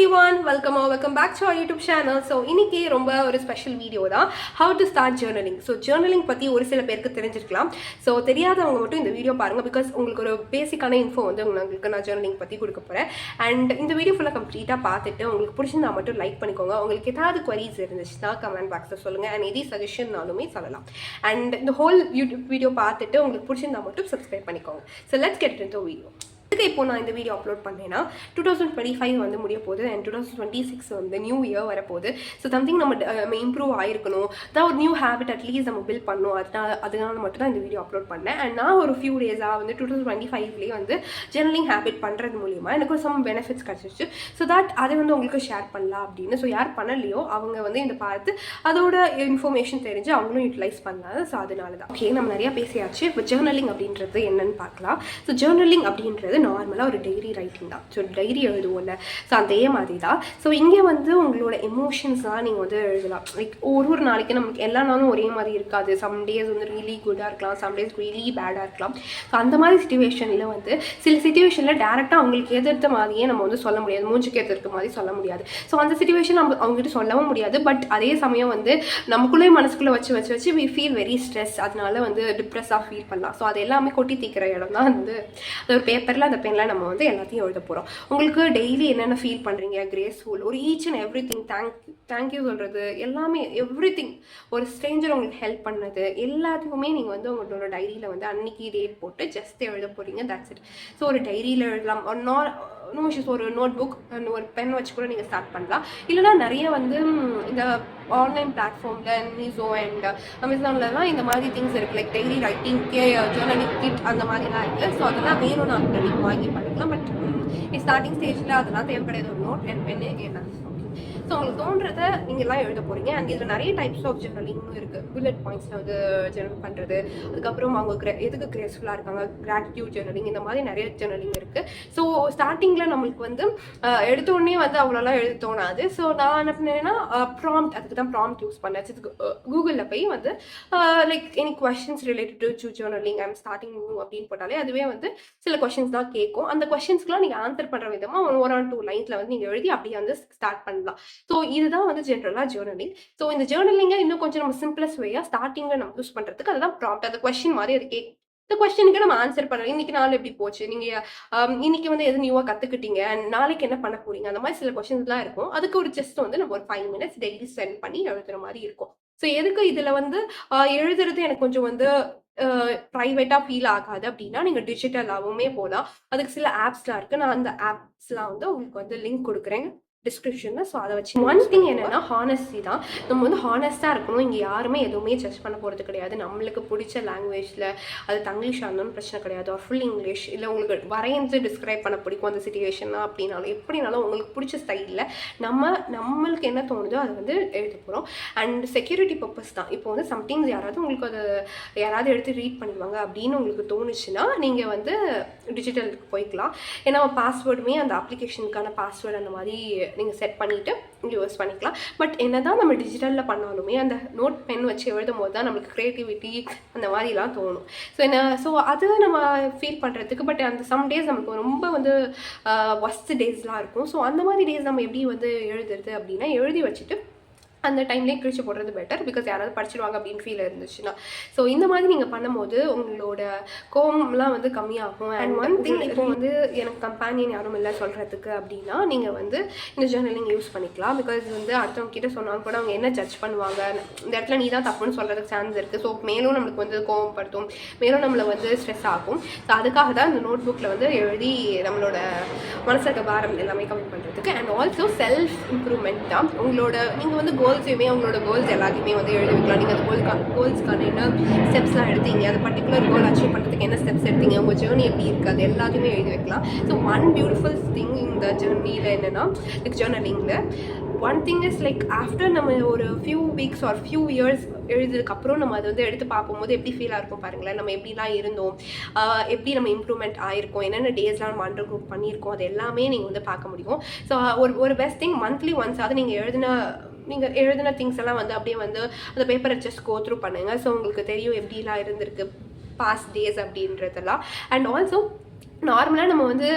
everyone, welcome back to our YouTube channel. So இன்னைக்கு ரொம்ப ஒரு ஸ்பெஷல் வீடியோ தான் how to start journaling. So journaling பத்தி ஒரு சில பேருக்கு தெரிஞ்சிருக்கலாம். So தெரியாதவங்க மட்டும் இந்த வீடியோ பாருங்க because உங்களுக்கு ஒரு பேசிக்கான இன்ஃபோ வந்து உங்களுக்கு நான் journaling பத்தி கொடுக்க போறேன். அண்ட் இந்த வீடியோ ஃபுல்லா கம்ப்ளீட்டா பார்த்துட்டு உங்களுக்கு பிடிச்சிருந்தா மட்டும் லைக் பண்ணிக்கோங்க. உங்களுக்கு ஏதாவது queries இருந்துச்சுன்னா கமெண்ட் பாக்ஸ்ல சொல்லுங்க and எதி சஜஷன்னாலுமே சொல்லலாம். அண்ட் இந்த ஹோல் யூடியூப் வீடியோ பார்த்துட்டு உங்களுக்கு பிடிச்சிருந்தா மட்டும் சப்ஸ்கிரைப் பண்ணிக்கோங்க. So let's get into the video. இப்போ நான் இந்த வீடியோ அப்லோட் பண்ணேன்னா 2025 வந்து முடிய போகுது அண்ட் 2026 வந்து நியூ இயர் வரப்போகுது. ஸோ சம்திங் நம்ம இம்ப்ரூவ் ஆகிருக்கணும், தான் ஒரு நியூ ஹேபிட் அட்லீஸ்ட் நம்ம பில்ட் பண்ணணும். அதனால மட்டும் தான் இந்த வீடியோ அப்லோட் பண்ணேன். அண்ட் நான் ஒரு ஃபியூ டேஸாக வந்து 2025லேயே வந்து ஜர்னலிங் ஹேபிட் பண்ணுறது மூலிமா எனக்கு ஒரு சம் பெனிஃபிட்ஸ் கிடச்சிச்சு. ஸோ தட் அதை வந்து உங்களுக்கு ஷேர் பண்ணலாம் அப்படின்னு. ஸோ யார் பண்ணலையோ அவங்க வந்து இந்த பார்த்து அதோட இன்ஃபர்மேஷன் தெரிஞ்சு அவங்களும் யூட்டிலைஸ் பண்ணலாம். ஸோ அதனால தான் ஓகே நம்ம நிறையா பேசியாச்சு. இப்போ ஜர்னலிங் அப்படின்றது என்னன்னு பார்க்கலாம். ஸோ ஜர்னலிங் அப்படின்றது நார்மலாக ஒரு டைரி ரைட்டிங் தான். ஸோ டைரி எழுதுவோம்ல, ஸோ அதே மாதிரி தான். ஸோ இங்கே வந்து உங்களோட எமோஷன்ஸ்லாம் நீங்கள் வந்து எழுதலாம். லைக் ஒரு நாளைக்கு நமக்கு எல்லா நாளும் ஒரே மாதிரி இருக்காது. சம் டேஸ் வந்து ரியலி குட்டாக இருக்கலாம், சம் டேஸ் ரியலி பேடாக இருக்கலாம். ஸோ அந்த மாதிரி சுச்சுவேஷனில் வந்து சில சுச்சுவேஷனில் டேரெக்டாக அவங்களுக்கு எதிர்த்த மாதிரியே நம்ம வந்து சொல்ல முடியாது, மூஞ்சுக்கு எதிர்த்த மாதிரி சொல்ல முடியாது. ஸோ அந்த சுச்சுவேஷன் நம்ம அவங்ககிட்ட சொல்லவும் முடியாது. பட் அதே சமயம் வந்து நமக்குள்ளே மனசுக்குள்ளே வச்சு வி ஃபீல் வெரி ஸ்ட்ரெஸ். அதனால வந்து டிப்ரெஸ்ஸாக ஃபீல் பண்ணலாம். ஸோ அது எல்லாமே கொட்டி தீக்கிற இடம் தான் வந்து அது ஒரு பேப்பரில் அந்த பெண்ணில் நம்ம வந்து எல்லாத்தையும் எழுத போகிறோம். உங்களுக்கு டெய்லி என்னென்ன ஃபீல் பண்ணுறீங்க, கிரேஸ்ஃபுல், ஒரு each and every thing, thank you சொல்கிறது எல்லாமே, எவ்ரி திங், ஒரு ஸ்ட்ரேஞ்சர் உங்களுக்கு ஹெல்ப் பண்ணது எல்லாத்துக்குமே நீங்கள் வந்து உங்களோட டைரியில் வந்து அன்னைக்கு டேட் போட்டு ஜஸ்ட் எழுத போகிறீங்க. That's it. ஸோ ஒரு டைரியில் எழுதலாம், நோ இஷ்யூஸ். ஒரு நோட் புக் அண்ட் ஒரு பென் வச்சு கூட நீங்கள் ஸ்டார்ட் பண்ணலாம். இல்லைனா நிறைய வந்து இந்த ஆன்லைன் பிளாட்ஃபார்மில் மீஷோ அண்ட் அமேசான்லலாம் இந்த மாதிரி திங்ஸ் இருக்குது. Like diary writing journaling kit அந்த மாதிரிலாம் இருக்குது. ஸோ அதெல்லாம் வேணும்னா கூட நீங்கள் வாங்கி பண்ணிக்கலாம். பட் ஸ்டார்டிங் ஸ்டேஜில் அதெல்லாம் தேவைப்படாது. ஒரு நோட் அண்ட் பென்னு என்ன. ஸோ உங்களுக்கு தோன்றதை நீங்கள்லாம் எழுத போகிறீங்க. அண்ட் இதில் நிறைய டைப்ஸ் ஆஃப் ஜர்னலிங்கும் இருக்குது. புல்லட் பாயிண்ட்ஸில் வந்து ஜர்னல் பண்ணுறது, அதுக்கப்புறம் அவங்க எதுக்கு கிரேஸ்ஃபுல்லாக இருக்காங்க, கிராட்டிடியூட் ஜர்னலிங், இந்த மாதிரி நிறைய ஜர்னலிங் இருக்குது. ஸோ ஸ்டார்டிங்கில் நம்மளுக்கு வந்து எடுத்தோடனே வந்து அவ்வளோலாம் எழுத தோணாது. ஸோ நான் என்ன பண்ணேன்னா ப்ராம்ப்ட், அதுக்கு தான் ப்ராம்ப்ட் யூஸ் பண்ணேன். கூகுளில் போய் வந்து like any questions related to journaling I'm starting new அப்படின்னு போட்டாலே அதுவே வந்து சில கொஷின்ஸ் தான் கேட்கும். அந்த கொஷின்ஸ்க்குலாம் நீங்கள் ஆன்சர் பண்ணுற விதமாக 1 or 2 லைன்ஸில் வந்து நீங்கள் எழுதி அப்படியே வந்து ஸ்டார்ட் பண்ணலாம். ஸோ இதுதான் வந்து ஜென்ரலாக ஜர்னலிங். ஸோ இந்த ஜர்னலிங்கை இன்னும் கொஞ்சம் நம்ம சிம்பிளஸ்ட் வேயாக ஸ்டார்டிங்கில் நம்ம யூஸ் பண்ணுறதுக்கு அதுதான் ப்ராம்ப்ட். அந்த கொஸ்டின் மாதிரி அது கேட்கும். இந்த கொஸ்டினுக்கு நம்ம ஆன்சர் பண்ணலாம். இன்னைக்கு நாள் எப்படி போச்சு, நீங்கள் இன்னைக்கு வந்து எது நியூவாக கற்றுக்கிட்டீங்க, நாளைக்கு என்ன பண்ண போறீங்க, அந்த மாதிரி சில கொஸ்டின்ஸ்லாம் இருக்கும். அதுக்கு ஒரு ஜஸ்ட் வந்து நம்ம ஒரு 5 minutes டெய்லி ஸ்பெண்ட் பண்ணி எழுதுற மாதிரி இருக்கும். ஸோ எதுக்கு இதில் வந்து எழுதுறது எனக்கு கொஞ்சம் வந்து ப்ரைவேட்டாக ஃபீல் ஆகாது அப்படின்னா நீங்கள் டிஜிட்டலாகவுமே போகலாம். அதுக்கு சில ஆப்ஸ்லாம் இருக்குது. நான் அந்த ஆப்ஸ்லாம் வந்து உங்களுக்கு வந்து லிங்க் கொடுக்குறேன் டிஸ்கிரிப்ஷனில். ஸோ அதை வச்சு ஒன் திங் என்னென்னா ஹானஸ்டி தான். நம்ம வந்து ஹானஸ்ட்டாக இருக்கணும். இங்கே யாருமே எதுவுமே ஜட்ஜ் பண்ண போகிறது கிடையாது. நம்மளுக்கு பிடிச்ச லாங்குவேஜில், அது தங்கிலீஷாக இருந்தாலும் பிரச்சனை கிடையாது, ஒரு ஃபுல் இங்கிலீஷ், இல்லை உங்களுக்கு வரைந்து டிஸ்கிரைப் பண்ண பிடிக்கும் அந்த சிச்சுவேஷனாக அப்படின்னாலும் எப்படினாலும் உங்களுக்கு பிடிச்ச ஸ்டைலில் நம்மளுக்கு என்ன தோணுதோ அதை வந்து எழுத போகிறோம். அண்ட் செக்யூரிட்டி பர்பஸ் தான். இப்போ வந்து சம்டைம்ஸ் யாராவது எடுத்து ரீட் பண்ணிடுவாங்க அப்படின்னு உங்களுக்கு தோணுச்சுன்னா நீங்கள் வந்து டிஜிட்டலுக்கு போய்க்கலாம். ஏன்னா பாஸ்வேர்டுமே அந்த அப்ளிகேஷனுக்கான பாஸ்வேர்டு அந்த மாதிரி நீங்கள் செட் பண்ணிவிட்டு யூஸ் பண்ணிக்கலாம். பட் என்ன தான் நம்ம டிஜிட்டலில் பண்ணாலுமே அந்த நோட் பென் வச்சு எழுதும் போது தான் நம்மளுக்கு க்ரியேட்டிவிட்டி அந்த மாதிரிலாம் தோணும். ஸோ அது நம்ம ஃபீல் பண்ணுறதுக்கு. பட் அந்த சம் டேஸ் நமக்கு ரொம்ப வந்து ஒஸ்ட் டேஸ்லாம் இருக்கும். ஸோ அந்த மாதிரி டேஸ் நம்ம எப்படி வந்து எழுதுறது அப்படின்னா எழுதி வச்சுட்டு அந்த டைம்லேயே கிழிச்சு போடுறது பெட்டர். பிகாஸ் யாராவது படிச்சிடுவாங்க அப்படின்னு ஃபீல் இருந்துச்சுன்னா. ஸோ இந்த மாதிரி நீங்கள் பண்ணும்போது உங்களோட கோவம்லாம் வந்து கம்மியாகும். அண்ட் ஒன் திங், இப்போ வந்து எனக்கு கம்பேனியன் யாரும் இல்லை சொல்கிறதுக்கு அப்படின்னா நீங்கள் வந்து இந்த ஜர்னலிங் யூஸ் பண்ணிக்கலாம். பிகாஸ் வந்து அடுத்தவங்க கிட்ட சொன்னாலும் கூட அவங்க என்ன ஜட்ஜ் பண்ணுவாங்க, இந்த இடத்துல நீ தான் தப்புன்னு சொல்கிறதுக்கு சான்ஸ் இருக்குது. ஸோ மேலும் நம்மளுக்கு வந்து கோவப்படுத்தும், மேலும் நம்மளை வந்து ஸ்ட்ரெஸ் ஆகும். ஸோ அதுக்காக தான் இந்த நோட் புக்கில் வந்து எழுதி நம்மளோட மனசுக்கு பாரம் எல்லாமே கம்மி பண்ணுறதுக்கு. அண்ட் ஆல்சோ செல்ஃப் இம்ப்ரூவ்மெண்ட் தான். நீங்கள் வந்து கோல்ஸையுமே உங்களோட கோல்ஸ் எல்லாத்தையுமே வந்து எழுதி வைக்கலாம். நீங்கள் அந்த கோல்ஸ்க்கான என்ன ஸ்டெப்ஸ்லாம் எடுத்தீங்க, அந்த பர்டிகுலர் கோல் அச்சீவ் பண்ணுறதுக்கு என்ன ஸ்டெப்ஸ் எடுத்தீங்க, உங்கள் ஜேர்னி எப்படி இருக்குது, அது எல்லாத்தையுமே எழுதி வைக்கலாம். ஸோ ஒன் பியூட்டிஃபுல் திங் இந்த ஜேர்னியில் என்னென்னா ஜேர்னலிங்கில் one thing is like after நம்ம ஒரு few weeks or few years எழுதுறதுக்கப்புறம் நம்ம அதை வந்து எடுத்து பார்க்கும்போது எப்படி ஃபீலாக இருக்கும் பாருங்களேன். நம்ம எப்படிலாம் இருந்தோம், எப்படி நம்ம இம்ப்ரூவ்மெண்ட் ஆகிருக்கோம், என்னென்ன டேஸ்லாம் நம்ம அண்டர் குரூப் பண்ணியிருக்கோம், அது எல்லாமே நீங்கள் வந்து பார்க்க முடியும். ஸோ ஒரு பெஸ்ட் திங் மந்த்லி ஒன்ஸ் அது நீங்கள் எழுதின திங்ஸ் எல்லாம் வந்து அப்படியே வந்து அந்த பேப்பரை ஜஸ்ட் கோ த்ரூ பண்ணுங்கள். ஸோ உங்களுக்கு தெரியும் எப்படிலாம் இருந்திருக்கு பாஸ்ட் டேஸ் அப்படின்றதெல்லாம். அண்ட் ஆல்சோ நார்மலாக நம்ம வந்து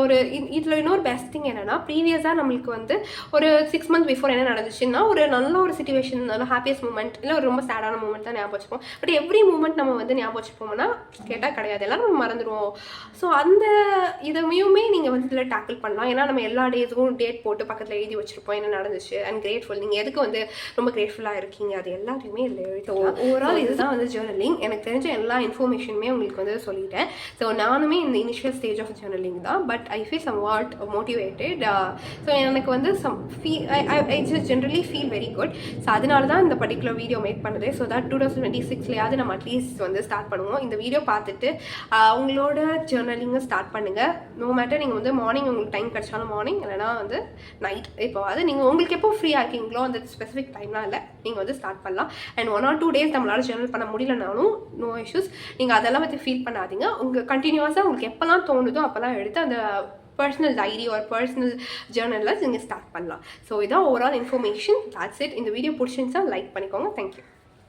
ஒரு இதில் இன்னொரு பெஸ்ட் திங் என்னென்னா ப்ரீவியஸாக நம்மளுக்கு வந்து ஒரு 6 months பிஃபோர் என்ன நடந்துச்சுன்னா ஒரு நல்ல ஒரு சுச்சுவேஷன், நல்ல ஹாப்பியஸ்ட் மூமெண்ட், இல்லை ஒரு ரொம்ப சேடான மூமெண்ட் தான் ஞாபகம் வச்சுப்போம். பட் எவ்ரி மூமெண்ட் நம்ம வந்து ஞாபகம் வச்சுப்போம்னா கேட்டால் கிடையாது, எல்லாம் நம்ம மறந்துடுவோம். ஸோ அந்த இதையுமே நீங்கள் வந்து இதில் டேக்கிள் பண்ணலாம். ஏன்னா நம்ம எல்லா டேஸுக்கும் டேட் போட்டு பக்கத்தில் எழுதி வச்சுருப்போம் என்ன நடந்துச்சு அண்ட் கிரேட்ஃபுல், நீங்கள் எதுக்கு வந்து ரொம்ப கிரேட்ஃபுல்லாக இருக்கீங்க அது எல்லாத்தையுமே இதில் எழுதிக்கலாம். ஓவரால் இதுதான் வந்து ஜேர்னலிங். எனக்கு தெரிஞ்ச எல்லா இன்ஃபர்மேஷனுமே உங்களுக்கு வந்து சொல்லிட்டேன். ஸோ நானுமே இந்த இனிஷியல் ஸ்டேஜ் ஆஃப் ஜேர்னலிங் தான், but I feel somewhat motivated. So எனக்கு வந்து I just generally feel very good. So அதனால தான் இந்த பர்டிகுலர் வீடியோ மேக் பண்ணுறது. ஸோ தட் 2026 நம்ம அட்லீஸ்ட் வந்து ஸ்டார்ட் பண்ணுவோம். இந்த வீடியோ பார்த்துட்டு உங்களோட ஜேர்னலிங்கை ஸ்டார்ட் பண்ணுங்கள். நோ மேட்டர் நீங்கள் வந்து மார்னிங் உங்களுக்கு டைம் கிடைச்சாலும் மார்னிங், இல்லைனா வந்து நைட், இப்போ அது நீங்கள் உங்களுக்கு எப்போ ஃப்ரீயாக இருக்கீங்களோ அந்த ஸ்பெசிஃபிக் டைம்லாம் இல்லை, நீங்கள் வந்து ஸ்டார்ட் பண்ணலாம். அண்ட் 1 or 2 days நம்மளால் ஜேர்னல் பண்ண முடியலனாலும் நோ இஷ்யூஸ், நீங்கள் அதெல்லாம் வந்து ஃபீல் பண்ணாதீங்க. உங்கள் கண்டினியூஸாக உங்களுக்கு எப்போல்லாம் தோணுதோ அப்போல்லாம் எடுத்து அந்த பர்சனல் டைரி ஒரு பர்சனல் ஜேர்னலில் நீங்கள் ஸ்டார்ட் பண்ணலாம். ஸோ இதான் ஓவரால் இன்ஃபர்மேஷன். That's it. இந்த வீடியோ பிடிச்சிருந்துச்சா லைக் பண்ணிக்கோங்க. தேங்க்யூ.